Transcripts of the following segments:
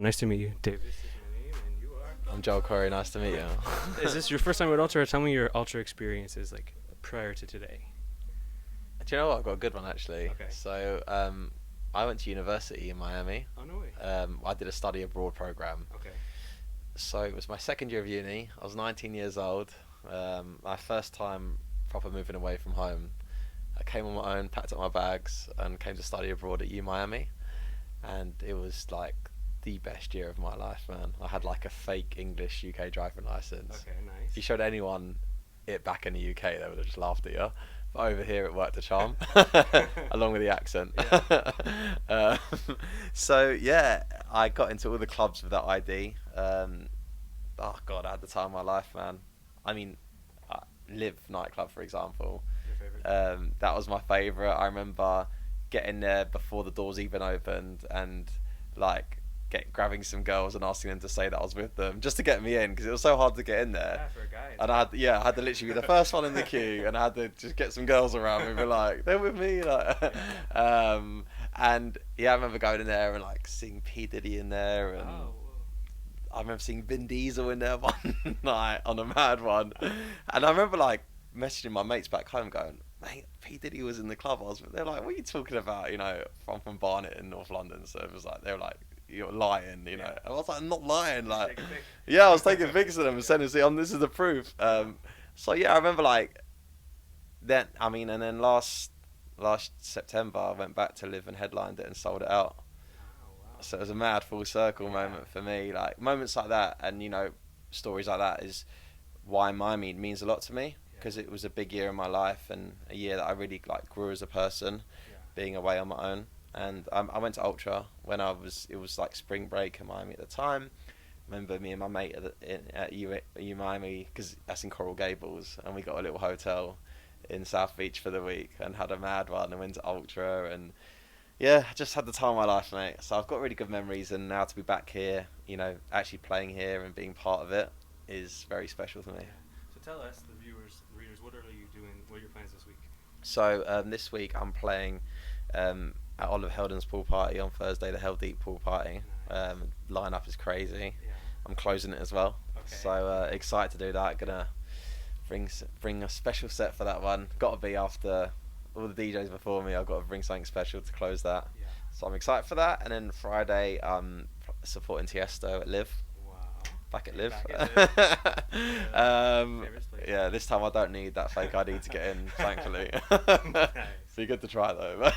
Nice to meet you. Davis is my name, and you are. I'm Joel Corry. Nice to meet you. Is this your first time at Ultra? Or tell me your Ultra experiences, like prior to today. Do you know what? I've got a good one actually. Okay. I went to university in Miami. Oh no way. I did a study abroad program. Okay. So it was my second year of uni. I was 19 years old. My first time proper moving away from home. I came on my own, packed up my bags, and came to study abroad at U Miami. And it was like the best year of my life, man. I had like a fake English UK driving license. Okay. Nice. If you showed anyone it back in the UK, they would have just laughed at you. But over here, it worked a charm, along with the accent. Yeah. So yeah, I got into all the clubs with that ID. Oh God, I had the time of my life, man. I mean, Live nightclub, for example. Your favorite. That was my favourite. I remember getting there before the doors even opened and like grabbing some girls and asking them to say that I was with them just to get me in because it was so hard to get in there. Yeah, for a guy. And I had to literally be the first one in the queue, and I had to just get some girls around me and be like, they're with me, like. And yeah, I remember going in there and like seeing P Diddy in there, and Oh. I remember seeing Vin Diesel in there one night on a mad one, and I remember like messaging my mates back home going, mate, P Diddy was in the club. They're like, what are you talking about? You know, I'm from Barnet in North London, so it was like they were like, you're lying, you know. Yeah. I was like, I'm not lying, like. Take a pic. Yeah, I was taking pics of them and sending them. This is the proof. So yeah, I remember like then. I mean, and then last September, I went back to Live and headlined it and sold it out. Oh wow. So it was a mad full circle Yeah. moment for me. Like moments like that, and you know, stories like that is why Miami means a lot to me because it was a big year in my life and a year that I really like grew as a person, Yeah. being away on my own. And I went to Ultra when it was like spring break in Miami at the time. Remember me and my mate at U Miami, because that's in Coral Gables, and we got a little hotel in South Beach for the week and had a mad one and went to Ultra, and yeah, just had the time of my life, mate. So I've got really good memories, and now to be back here, you know, actually playing here and being part of it is very special to me. So tell us, the viewers, readers, what are you doing? What are your plans this week? So this week I'm playing at Oliver Heldon's pool party on Thursday, the Hell Deep pool party. Nice. Lineup is crazy. Yeah. I'm closing it as well. Okay. So excited to do that. Gonna bring a special set for that one. Got to be after all the DJs before me. I've got to bring something special to close that. Yeah. So I'm excited for that. And then Friday, supporting Tiesto at Live. Wow. Back at You're Live. back at Live. Favorite place. Yeah, this time I don't need that fake ID to get in, thankfully. Nice. Be good to try though.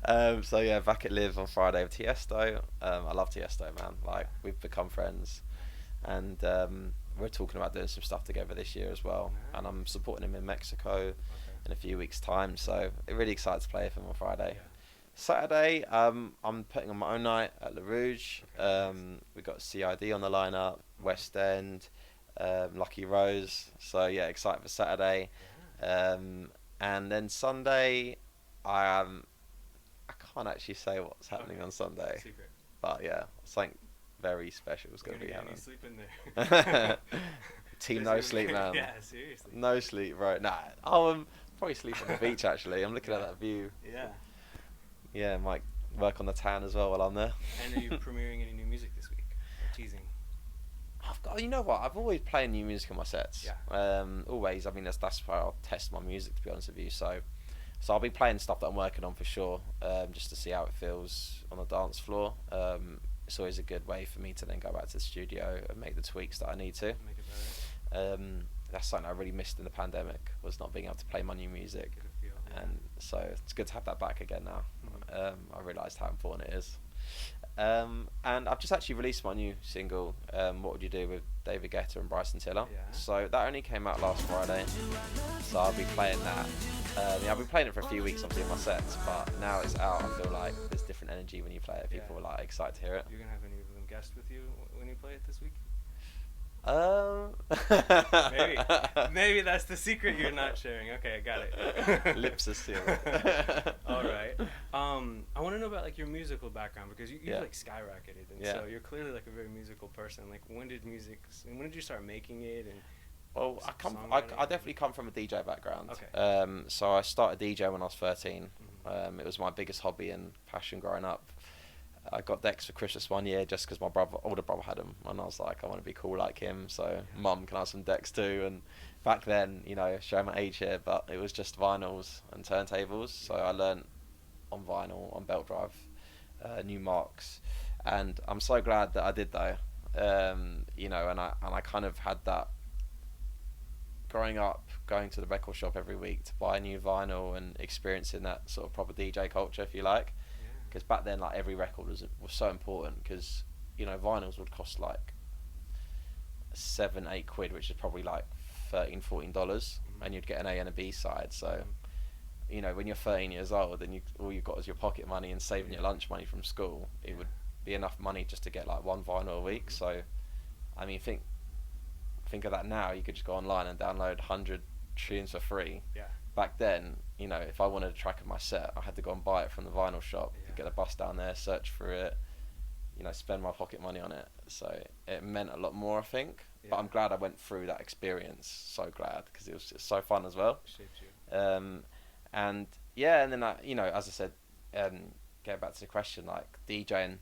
Yeah. So yeah, back at Live on Friday with Tiesto. I love Tiesto, man. Like we've become friends, and we're talking about doing some stuff together this year as well. Nice. And I'm supporting him in Mexico Okay. in a few weeks' time. So I'm really excited to play with him on Friday. Yeah. Saturday, I'm putting on my own night at Le Rouge. Okay, nice. We got CID on the lineup, West End, Lucky Rose. So yeah, excited for Saturday. Yeah. And then Sunday, I can't actually say what's happening Okay. on Sunday, Secret. but yeah, something very special is going to be You're gonna happening. get any sleep in there. Team no sleep, man. Yeah, seriously. No sleep, right? Nah, I'll probably sleep on the beach actually. I'm looking at that view. Yeah. Yeah, might work on the tan as well while I'm there. And are you premiering any new music this week? Or teasing? You know what? I've always played new music in my sets. Yeah. Always. I mean, that's why I'll test my music, to be honest with you. So I'll be playing stuff that I'm working on for sure, just to see how it feels on the dance floor. It's always a good way for me to then go back to the studio and make the tweaks that I need to. Make it better. That's something I really missed in the pandemic, was not being able to play my new music. Get a feel. Yeah. And so it's good to have that back again now. Mhm. I realised how important it is. And I've just actually released my new single, What Would You Do, with David Guetta and Bryson Tiller. Yeah. So that only came out last Friday. So I'll be playing that. I've been playing it for a few weeks, obviously, in my sets, but now it's out. I feel like there's different energy when you play it. People Yeah. are like excited to hear it. You're gonna have any of them guest with you when you play it this week? Maybe. Maybe that's the secret you're not sharing. Okay, I got it. Lips are sealed. All right. I want to know about like your musical background because you've Yeah. like skyrocketed, and Yeah. so you're clearly like a very musical person. Like, when did you start making it? And Well, I Songwriting? definitely come from a DJ background. Okay. So I started DJ when I was 13. Mhm. It was my biggest hobby and passion growing up. I got decks for Christmas one year just because my older brother had them, and I was like, I want to be cool like him. So, Mum, can I have some decks too? And back then, showing my age here, but it was just vinyls and turntables. So I learned on vinyl, on belt drive, new marks, and I'm so glad that I did though. And I kind of had that growing up, going to the record shop every week to buy a new vinyl and experiencing that sort of proper DJ culture, if you like. Because back then, like, every record was so important, because vinyls would cost like £7-8, which is probably like $13-14, and you'd get an A and a B side. So when you're 13 years old and all you've got is your pocket money and saving your lunch money from school, it would be enough money just to get like one vinyl a week. So I mean, think of that now. You could just go online and download 100 tunes for free. Back then, if I wanted a track of my set, I had to go and buy it from the vinyl shop, get a bus down there, search for it, spend my pocket money on it. So it meant a lot more, I think. But I'm glad I went through that experience. So glad, because it was just so fun as well. Shaped you. And then I, as I said, getting back to the question, like, DJing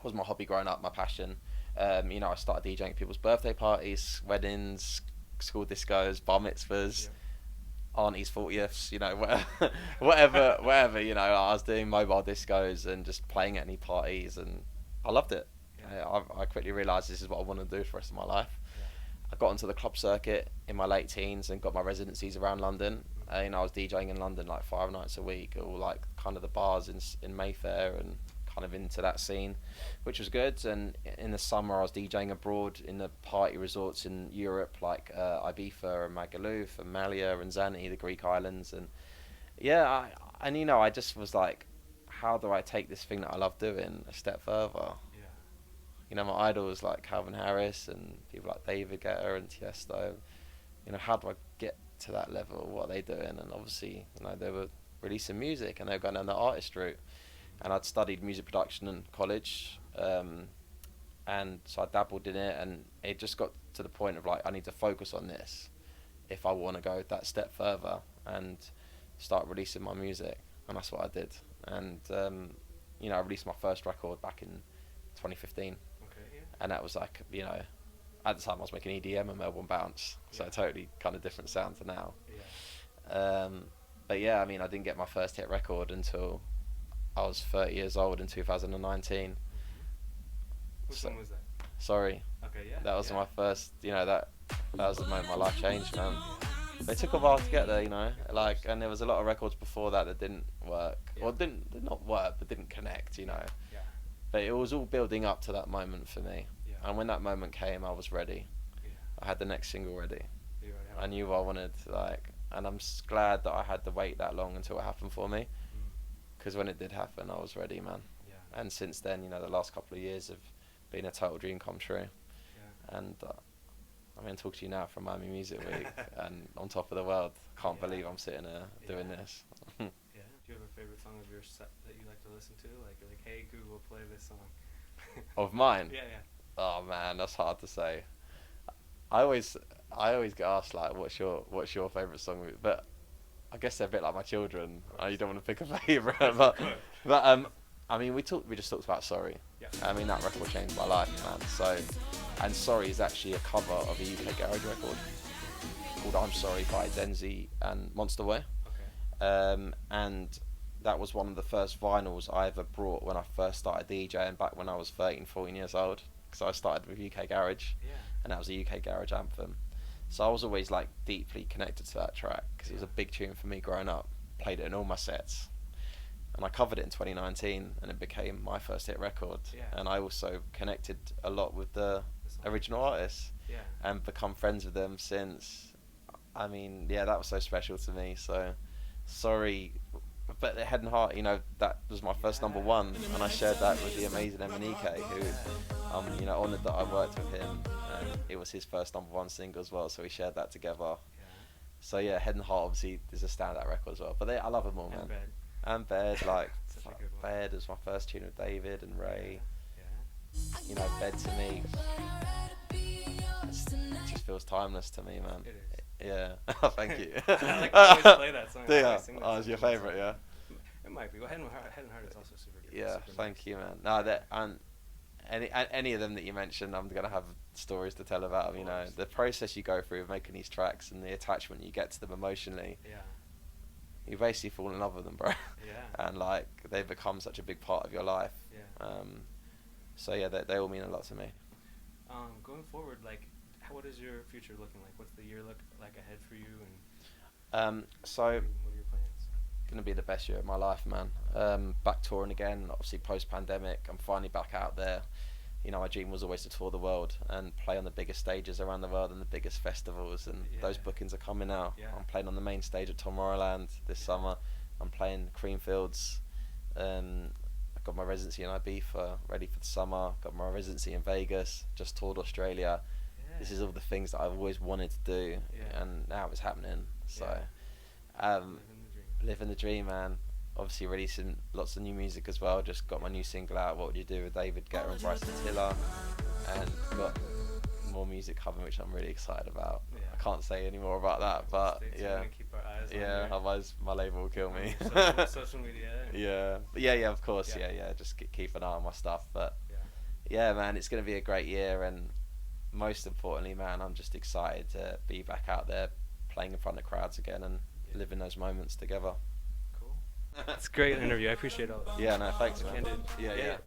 was my hobby growing up, my passion. I started DJing at people's birthday parties, weddings, school discos, bar mitzvahs. Auntie's 40ths, whatever, I was doing mobile discos and just playing at any parties, and I loved it. I quickly realised this is what I want to do for the rest of my life. I got onto the club circuit in my late teens and got my residencies around London. I was DJing in London like 5 nights a week, or like kind of the bars in Mayfair, and kind of into that scene, which was good. And in the summer I was DJing abroad in the party resorts in Europe, like Ibiza and Magaluf and Malia and Zani, the Greek islands. And I just was like, how do I take this thing that I love doing a step further? My idols like Calvin Harris and people like David Guetta and Tiesto, how do I get to that level? What are they doing? And obviously, they were releasing music and they were going down the artist route. And I'd studied music production in college, and so I dabbled in it, and it just got to the point of like, I need to focus on this if I want to go that step further and start releasing my music, and that's what I did. And I released my first record back in 2015, and that was like, at the time I was making EDM and Melbourne Bounce, so a totally kind of different sound to now. But I mean, I didn't get my first hit record until I was 30 years old in 2019. Which one was that? Sorry. Okay, That was my first, that was the moment my life changed, man. It took a while to get there, and there was a lot of records before that didn't work, or did not work, but didn't connect, But it was all building up to that moment for me. And when that moment came, I was ready. I had the next single ready. I knew what I wanted, and I'm glad that I had to wait that long until it happened for me. Because when it did happen, I was ready, man. And since then, the last couple of years have been a total dream come true. And I'm going to talk to you now from Miami Music Week and on top of the world. Can't believe I'm sitting here doing this. Do you have a favorite song of your set that you like to listen to? Like, hey Google, play this song. Of mine? Yeah. Oh man, that's hard to say. I always get asked like, what's your favorite song? But I guess they're a bit like my children. You don't want to pick a favourite, but I mean, we just talked about Sorry. I mean, that record changed my life, man. So, and Sorry is actually a cover of a UK garage record called I'm Sorry by Denzi and Monster Boy. And that was one of the first vinyls I ever brought when I first started DJing back when I was 13, 14 years old. Because I started with UK garage, and that was a UK garage anthem. So I was always like deeply connected to that track because it was a big tune for me growing up. Played it in all my sets, and I covered it in 2019, and it became my first hit record. And I also connected a lot with the original artists, and become friends with them since. I mean, that was so special to me. So, Sorry, but Head and Heart, that was my first number one, and I shared that with the amazing Emanike, who I'm honoured that I worked with him, and it was his first number one single as well, so we shared that together. So Head and Heart obviously is a standout record as well, but I love them all, man. And Bed, like Bed was my first tune with David and Ray. Bed to me it just feels timeless to me, man. It is. Thank you. I always play that song. Oh, it's your favourite, yeah? It might be. Well, Head and Heart is also super good. Yeah, super thank nice. you, man. No, that and any of them that you mentioned, I'm gonna have stories to tell about. Of You know, course. the process you go through of making these tracks and the attachment you get to them emotionally. Yeah. You basically fall in love with them, bro. Yeah. And like they become such a big part of your life. Yeah. So yeah, they all mean a lot to me. Going forward, like, what is your future looking like? What's the year look like ahead for you, and So what are your plans? gonna be the best year of my life, man. Back touring again, obviously post pandemic. I'm finally back out there. You know, my dream was always to tour the world and play on the biggest stages around the world and the biggest festivals. And Yeah. those bookings are coming now. Yeah. I'm playing on the main stage at Tomorrowland this Yeah. summer. I'm playing Creamfields. I've got my residency in Ibiza ready for the summer. Got my residency in Vegas. Just toured Australia. Yeah. This is all the things that I've always wanted to do, Yeah. and now it's happening. So, Yeah. um, Living the dream. living the dream, man. Obviously releasing lots of new music as well. Just got my new single out, What Would You Do with David Guetta and Bryson Tiller, and got more music coming, which I'm really excited about. Yeah. I can't say any more about that, but Stay tuned yeah, and keep our eyes on yeah. your, Otherwise, my label will kill on me. your social media. And Yeah, but yeah, of course, Yeah. yeah. Just keep an eye on my stuff, but Yeah. yeah, man, it's gonna be a great year, and most importantly, man, I'm just excited to be back out there playing in front of crowds again and Yeah. living those moments together. Cool. It's a great interview. I appreciate all that. Yeah, no, thanks, man. Candid. Yeah.